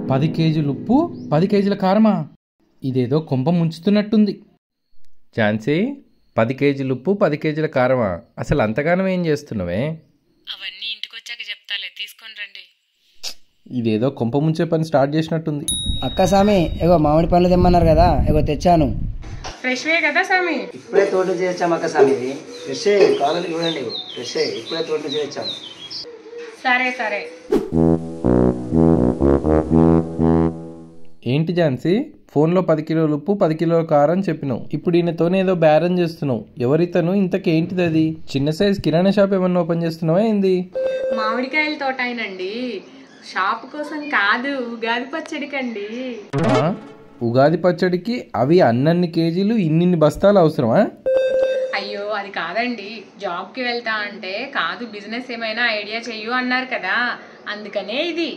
10 కేజీలు ఉప్పు 10 కేజీల కారమా? ఇదేదో కొంప ముంచుతున్నట్టుంది. ఝాన్సీ, 10 కేజీలు ఉప్పు 10 కేజీల కారమా? అసలు అంతగానం ఏం చేస్తున్నావే? అవన్నీ ఇంటికొచ్చాక చెప్తాలే, తీసుకొని రండి. ఇదేదో కొంప ముంచే పని స్టార్ట్ చేసినట్టుంది. అక్క సామి, ఏగో మామిడి పండ్లు తెమ్మన్నారు కదా, ఏగో తెచ్చాను. ఫ్రెష్వే కదా సామి? ఇప్పుడే తోట నుంచి తెచ్చాము అక్క సామి. ఇది ఫ్రెష్ కావాలని చూడండి, ఫ్రెష్ ఇప్పుడే తోట నుంచి తెచ్చాము. సరే సరే. ఏంటి ఝాన్సీ, ఫోన్లో 10 కిలోలు ఉప్పు 10 కిలోల కారం చెప్పినావు, ఇప్పుడు ఈయనతోనే ఏదో బేరం చేస్తున్నావు. ఎవరితను? ఇంతకేంటిది అది? చిన్న సైజ్ కిరాణా షాప్ ఏమన్నా ఓపెన్ చేస్తున్నావా ఏంది? మామిడికాయల తోట అయినండి, షాప్ కోసం కాదు, ఉగాది పచ్చడికండి. ఉగాది పచ్చడికి అవి అన్నన్ని కేజీలు ఇన్నిన్ని బస్తాలు అవసరమా? అయ్యో అది కాదండి, జాబ్కి వెళ్తా అంటే కాదు, బిజినెస్ ఏమైనా ఐడియా చెయ్యు అన్నారు కదా, అందుకనే ఇది.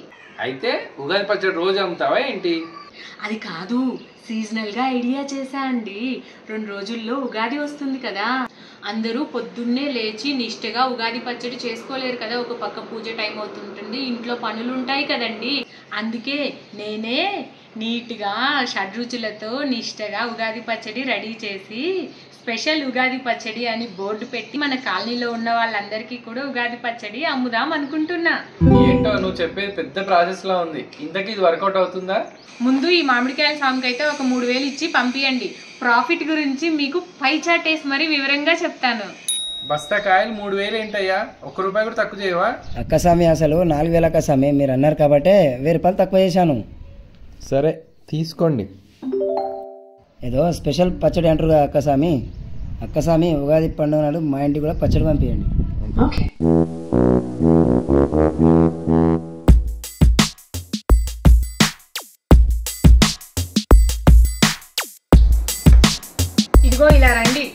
అయితే ఉగాది పచ్చడి రోజు అమ్ముతావా ఏంటి? అది కాదు, సీజనల్గా ఐడియా చేశా అండి. 2 రోజుల్లో ఉగాది వస్తుంది కదా, అందరూ పొద్దున్నే లేచి నిష్టగా ఉగాది పచ్చడి చేసుకోలేరు కదా, ఒక పక్క పూజ టైం అవుతుంటుంది, ఇంట్లో పనులు ఉంటాయి కదండి. అందుకే నేనే నీట్గా షడ్రుచులతో నిష్టగా ఉగాది పచ్చడి రెడీ చేసి స్పెషల్ ఉగాది పచ్చడి అని బోర్డు పెట్టి మన కాలనీలో ఉన్న వాళ్ళందరికీ కూడా ఉగాది పచ్చడి అమ్ముదాం అనుకుంటున్నా. ఏంటో నువ్వు చెప్పేది పెద్ద ప్రాసెస్ లా ఉంది, ఇంతకీ ఇది వర్కౌట్ అవుతుందా? ముందు ఈ మామిడికాయల సాంగ్ అయితే ఒక 3000 ఇచ్చి పంపియండి. ప్రాఫిట్ గురించి మీకు పై చాట్ వేసి మరీ వివరంగా చెప్తాను. బస్తా కాయలు 3000 ఏంటయ్యా? ₹1 కూడా తక్కువ చేయవా? అక్క సామి, అసలు 4000 అక్క సామి, మీరు అన్నారు కాబట్టి ₹1000 తక్కువ చేశాను. సరే తీసుకోండి. ఏదో స్పెషల్ పచ్చడి అంటారు కదా అక్క సామి. అక్క సామి, ఉగాది పండుగ నాడు మా ఇంటికి కూడా పచ్చడి పంపించండి. ఇదిగో ఇలా రండి.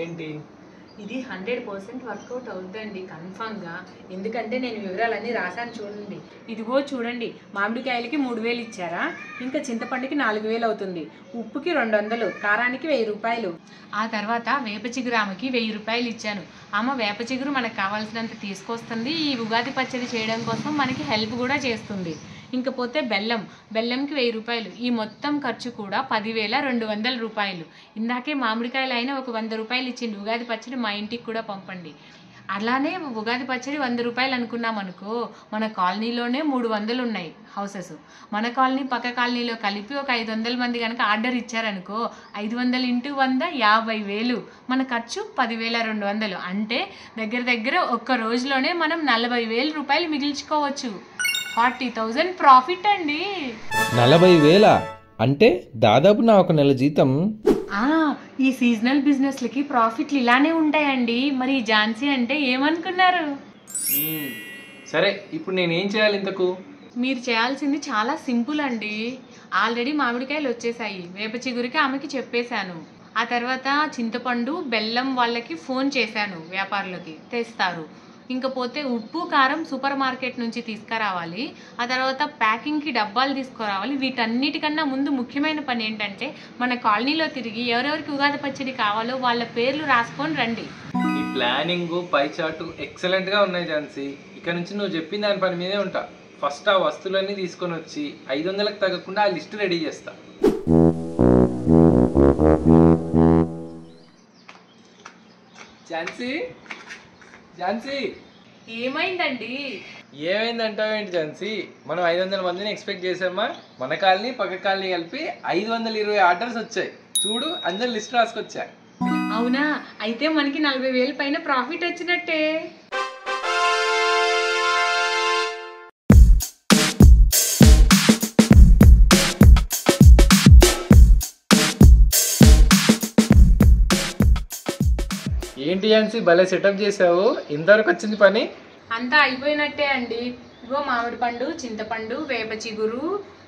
ఏంటి ఇది 100% వర్కౌట్ అవుతుందండి కన్ఫామ్గా, ఎందుకంటే నేను వివరాలన్నీ రాశాను చూడండి. ఇదిగో చూడండి, మామిడికాయలకి 3000 ఇచ్చారా, ఇంకా చింతపండుకి 4000 అవుతుంది, ఉప్పుకి 200, కారానికి 1000 రూపాయలు. ఆ తర్వాత వేప చిగురు ఆమెకి 1000 రూపాయలు ఇచ్చాను. ఆమె వేప చిగురు మనకు కావాల్సినంత తీసుకొస్తుంది, ఈ ఉగాది పచ్చడి చేయడం కోసం మనకి హెల్ప్ కూడా చేస్తుంది. ఇంకపోతే బెల్లంకి 1000 రూపాయలు. ఈ మొత్తం ఖర్చు కూడా 10,200 రూపాయలు. ఇందాకే మామిడికాయలు అయినా ఒక 100 రూపాయలు ఇచ్చింది, ఉగాది పచ్చడి మా ఇంటికి కూడా పంపండి. అలానే ఉగాది పచ్చడి 100 రూపాయలు అనుకున్నాం అనుకో, మన కాలనీలోనే 300 ఉన్నాయి హౌసెస్. మన కాలనీ పక్క కాలనీలో కలిపి ఒక 500 మంది కనుక ఆర్డర్ ఇచ్చారనుకో, 500 × 100 50,000. మన ఖర్చు 10,200. అంటే దగ్గర ఒక్క రోజులోనే మనం 40,000 రూపాయలు మిగిల్చుకోవచ్చు. 40,000 ప్రాఫిట్ అండి. 40,000 అంటే దాదాపు నా ఒక నెల జీతం. ఈ సీజనల్ బిజినెస్లకి ప్రాఫిట్లు ఇలానే ఉంటాయండి. మరి ఝాన్సీ అంటే ఏమనుకున్నారు? సరే, ఇప్పుడు నేనేం చేయాలి ఇంతకు? మీరు చేయాల్సింది చాలా సింపుల్ అండి. ఆల్రెడీ మామిడికాయలు వచ్చేసాయి, వేప చిగురికి ఆమెకి చెప్పేశాను. ఆ తర్వాత చింతపండు బెల్లం వాళ్ళకి ఫోన్ చేశాను, వ్యాపారులకి తెస్తారు. ఇంకపోతే ఉప్పు కారం సూపర్ మార్కెట్ నుంచి తీసుకురావాలి. ఆ తర్వాత ప్యాకింగ్కి డబ్బాలు తీసుకురావాలి. వీటన్నిటికన్నా ముందు ముఖ్యమైన పని ఏంటంటే మన కాలనీలో తిరిగి ఎవరెవరికి ఉగాది పచ్చడి కావాలో వాళ్ళ పేర్లు రాసుకొని రండి. ఈ ప్లానింగ్ పై చార్టు ఎక్సలెంట్గా ఉన్నాయి ఝాన్సీ. ఇక నుంచి నువ్వు చెప్పిన దాని పని మీదే ఉంటా. ఫస్ట్ ఆ వస్తువులన్నీ తీసుకొని వచ్చి 500కి తగ్గకుండా ఆ లిస్ట్ రెడీ చేస్తా. ఝాన్సీ ఏమైందండి? ఏమైందంటావు ఏంటి ఝాన్సీ? మనం 500 మందిని ఎక్స్పెక్ట్ చేసామా? మన కాలనీ పక్క కాలనీ కలిపి 520 ఆర్డర్స్ వచ్చాయి. చూడు, అందరు లిస్ట్ రాసుకొచ్చా. అవునా? అయితే మనకి 40,000 పైన ప్రాఫిట్ వచ్చినట్టే. ఏంటి ఝాన్సీ, భలే సెటప్ చేసావు. ఇంతవరకు వచ్చింది పని? అంతా అయిపోయినట్టే అండి. ఇగో మామిడి పండు, చింతపండు, వేప చిగురు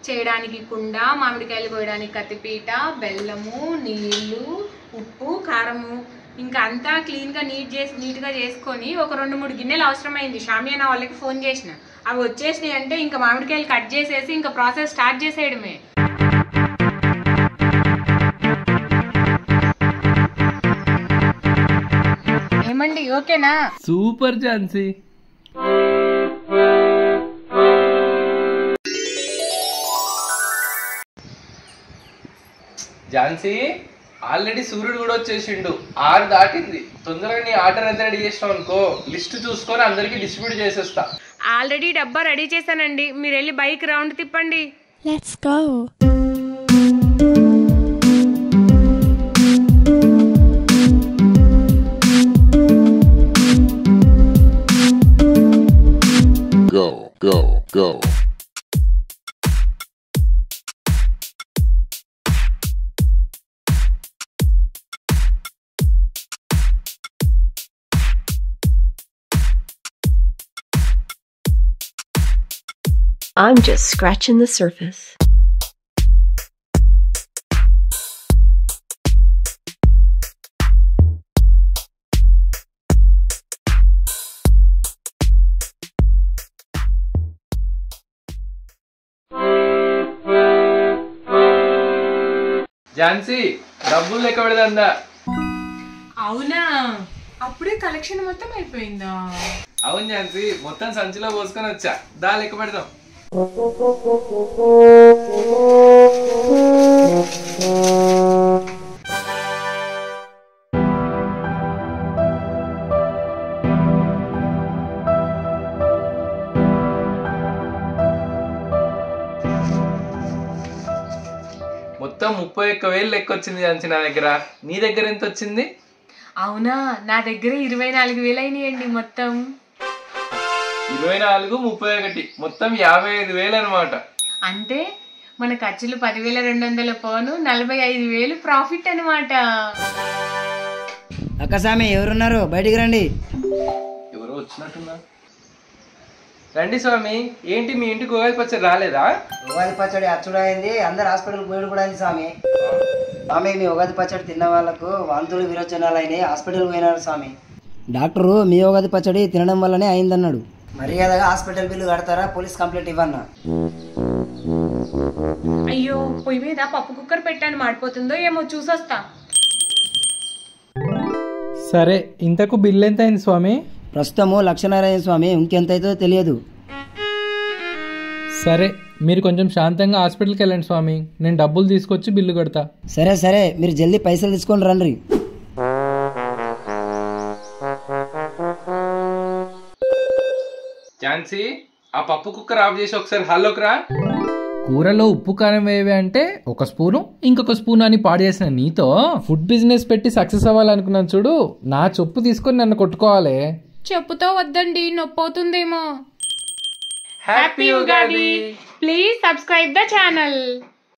చేయడానికి కుండ, మామిడికాయలు కోయడానికి కత్తిపీట, బెల్లము, నీళ్లు, ఉప్పు, కారము, ఇంకా అంతా క్లీన్గా నీట్గా చేసుకొని ఒక 2-3 గిన్నెలు అవసరమైంది. షామియానా వాళ్ళకి ఫోన్ చేసిన, అవి వచ్చేసినాయి అంటే ఇంకా మామిడికాయలు కట్ చేసేసి ఇంకా ప్రాసెస్ స్టార్ట్ చేసేయడమే. ఏమండి, ఓకేనా? సూపర్ ఝాన్సీ. ఝాన్సీ, ఆల్రెడీ సూర్యుడు కూడా వచ్చేసిండు, 6 దాటింది. తొందరగా నీ ఆర్డర్ ఎంత రెడీ చేసినావు అనుకో, లిస్ట్ చూసుకొని అందరికి డిస్ట్రిబ్యూట్ చేసేస్తా. ఆల్రెడీ డబ్బా రెడీ చేశానండి, మీరు వెళ్ళి బైక్ రౌండ్ తిప్పండి. Let's go. Go, go, go. I'm just scratching the surface. Jhansi, డబ్బులు లెక్క పెడదా? అవునా, అప్పుడే కలెక్షన్ మొత్తం అయిపోయిందా? అవును ఝాన్సీ, మొత్తం సంచిలో పోసుకొని వచ్చా, దా లెక్క పెడదాం. మొత్తం 31,000 లెక్క వచ్చింది ఝాన్సీ నా దగ్గర. నీ దగ్గర ఎంత వచ్చింది? అవునా, నా దగ్గర 24,000 అయినాయండి మొత్తం. 24, 31, మొత్తం 55,000 అనమాట. అంటే మన ఖర్చులు 10,200 పోను 45,000 ప్రాఫిట్ అనమాట. అక్కసామి ఎవరున్నారు? బయటికి రండి. ఎవరో వచ్చినట్టున్నా. రండి స్వామి. ఏంటి మీ ఇంటికి ఉగాది పచ్చడి రాలేదా? ఉగాది పచ్చడి అచ్చుడైంది, అందరు హాస్పిటల్కి పోయి కూడా అయింది స్వామి. స్వామి, మీ ఉగాది పచ్చడి తిన్న వాళ్ళకు వాంతులు విరోచనాలు అయినాయి, హాస్పిటల్కి పోయినారు స్వామి. డాక్టరు మీ ఉగాది పచ్చడి తినడం వల్లనే అయిందన్నాడు. మర్యాదగా హాస్పిటల్ బిల్లు కడతారా, పోలీస్ కంప్లైంట్ ఇవ్వన్నా? అయ్యో, పొయ్యి మీద పప్పు కుక్కర్ పెట్టాను, మాడిపోతుందో ఏమో చూసొస్తా. సరే, ఇంతకు బిల్ ఎంత అయింది స్వామి? ప్రస్తుతము 1,00,000 స్వామి, ఇంకెంత అవుతుందో తెలియదు. సరే, మీరు కొంచెం శాంతంగా హాస్పిటల్కి వెళ్ళండి స్వామి, నేను డబ్బులు తీసుకొచ్చి బిల్లు కడతా. సరే సరే, మీరు జల్దీ పైసలు తీసుకొని రండి. ఝాన్సీ, ఆ పప్పు కుక్కర్ ఆఫ్ చేసి ఒకసారి హాల్లోకి రా. కూరలో ఉప్పు కారం వేవే అంటే 1 స్పూను ఇంకొక స్పూన్ అని పాడు చేసిన నీతో ఫుడ్ బిజినెస్ పెట్టి సక్సెస్ అవ్వాలనుకున్నాను చూడు, నా చొప్పు తీసుకొని నన్ను కొట్టుకోవాలి. చెప్పుతో వద్దండి, నొప్పి అవుతుందేమో. Happy Ugadi. Please subscribe the channel.